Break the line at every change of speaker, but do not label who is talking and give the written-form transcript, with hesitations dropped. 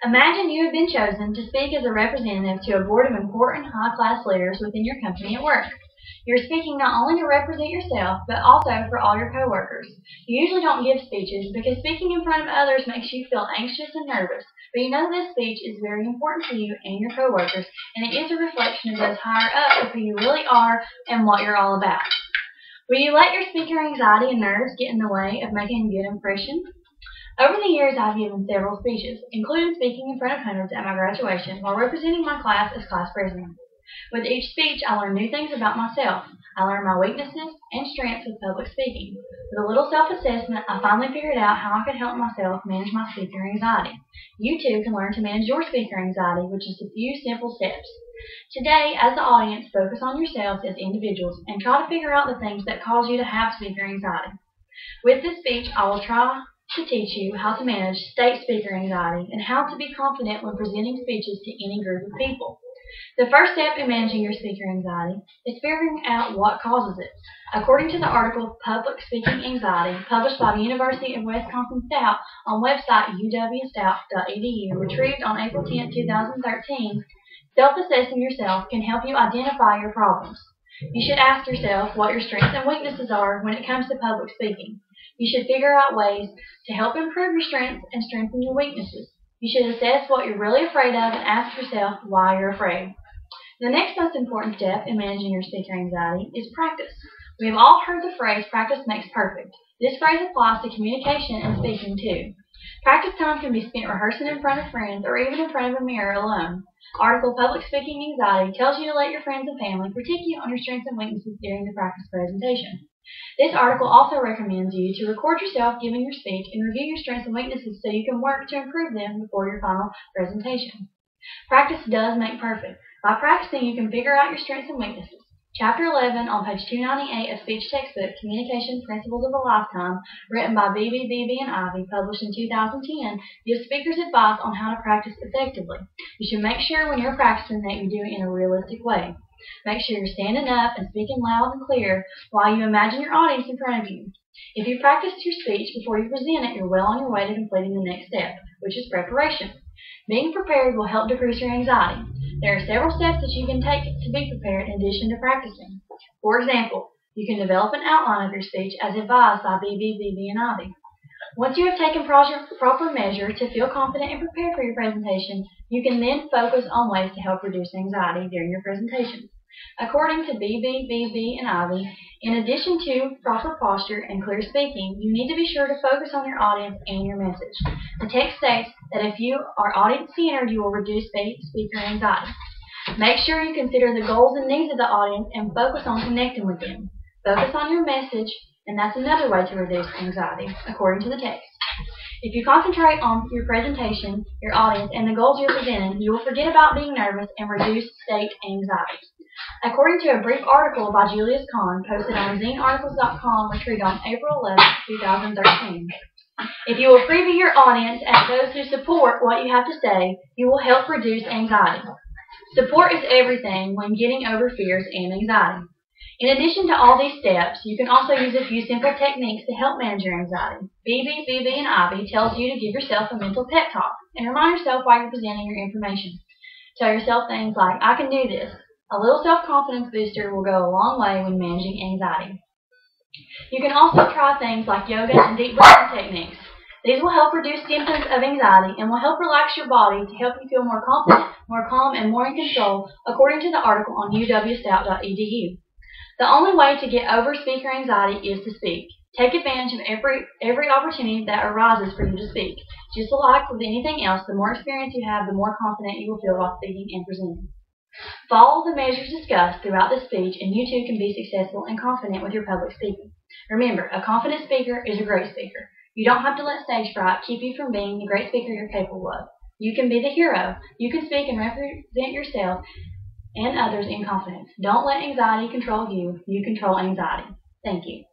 Imagine you have been chosen to speak as a representative to a board of important high-class leaders within your company at work. You're speaking not only to represent yourself, but also for all your coworkers. You usually don't give speeches because speaking in front of others makes you feel anxious and nervous, but you know this speech is very important to you and your coworkers, and it is a reflection of those higher up of who you really are and what you're all about. Will you let your speaker anxiety and nerves get in the way of making a good impression? Over the years, I've given several speeches, including speaking in front of hundreds at my graduation while representing my class as class president. With each speech, I learn new things about myself. I learn my weaknesses and strengths with public speaking. With a little self-assessment, I finally figured out how I could help myself manage my speaker anxiety. You too can learn to manage your speaker anxiety with just a few simple steps. Today, as the audience, focus on yourselves as individuals and try to figure out the things that cause you to have speaker anxiety. With this speech, I will try to teach you how to manage state speaker anxiety and how to be confident when presenting speeches to any group of people. The first step in managing your speaker anxiety is figuring out what causes it. According to the article Public Speaking Anxiety, published by the University of Wisconsin Stout on website uwstout.edu, retrieved on April 10, 2013, self-assessing yourself can help you identify your problems. You should ask yourself what your strengths and weaknesses are when it comes to public speaking. You should figure out ways to help improve your strengths and strengthen your weaknesses. You should assess what you're really afraid of and ask yourself why you're afraid. The next most important step in managing your speaker anxiety is practice. We have all heard the phrase, practice makes perfect. This phrase applies to communication and speaking too. Practice time can be spent rehearsing in front of friends or even in front of a mirror alone. Article Public Speaking Anxiety tells you to let your friends and family critique you on your strengths and weaknesses during the practice presentation. This article also recommends you to record yourself giving your speech and review your strengths and weaknesses so you can work to improve them before your final presentation. Practice does make perfect. By practicing, you can figure out your strengths and weaknesses. Chapter 11 on page 298 of Speech Textbook, Communication Principles of a Lifetime, written by BB and Ivy, published in 2010, gives speakers advice on how to practice effectively. You should make sure when you're practicing that you do it in a realistic way. Make sure you're standing up and speaking loud and clear while you imagine your audience in front of you. If you practiced your speech before you present it, you're well on your way to completing the next step, which is preparation. Being prepared will help decrease your anxiety. There are several steps that you can take to be prepared in addition to practicing. For example, you can develop an outline of your speech as advised by BB and Ivy. Once you have taken proper measure to feel confident and prepared for your presentation, you can then focus on ways to help reduce anxiety during your presentation. According to BB and Ivy, in addition to proper posture and clear speaking, you need to be sure to focus on your audience and your message. The text states that if you are audience-centered, you will reduce speaker anxiety. Make sure you consider the goals and needs of the audience and focus on connecting with them. Focus on your message, and that's another way to reduce anxiety, according to the text. If you concentrate on your presentation, your audience, and the goals you're presenting, you will forget about being nervous and reduce state anxiety. According to a brief article by Julius Kahn, posted on zinearticles.com, retrieved on April 11, 2013, if you will preview your audience as those who support what you have to say, you will help reduce anxiety. Support is everything when getting over fears and anxiety. In addition to all these steps, you can also use a few simple techniques to help manage your anxiety. BB and Ivy tells you to give yourself a mental pep talk and remind yourself while you're presenting your information. Tell yourself things like, I can do this. A little self-confidence booster will go a long way when managing anxiety. You can also try things like yoga and deep breathing techniques. These will help reduce symptoms of anxiety and will help relax your body to help you feel more confident, more calm, and more in control, according to the article on uwstout.edu. The only way to get over speaker anxiety is to speak. Take advantage of every opportunity that arises for you to speak. Just like with anything else, the more experience you have, the more confident you will feel while speaking and presenting. Follow the measures discussed throughout the speech, and you too can be successful and confident with your public speaking. Remember, a confident speaker is a great speaker. You don't have to let stage fright keep you from being the great speaker you're capable of. You can be the hero. You can speak and represent yourself and others in confidence. Don't let anxiety control you. You control anxiety. Thank you.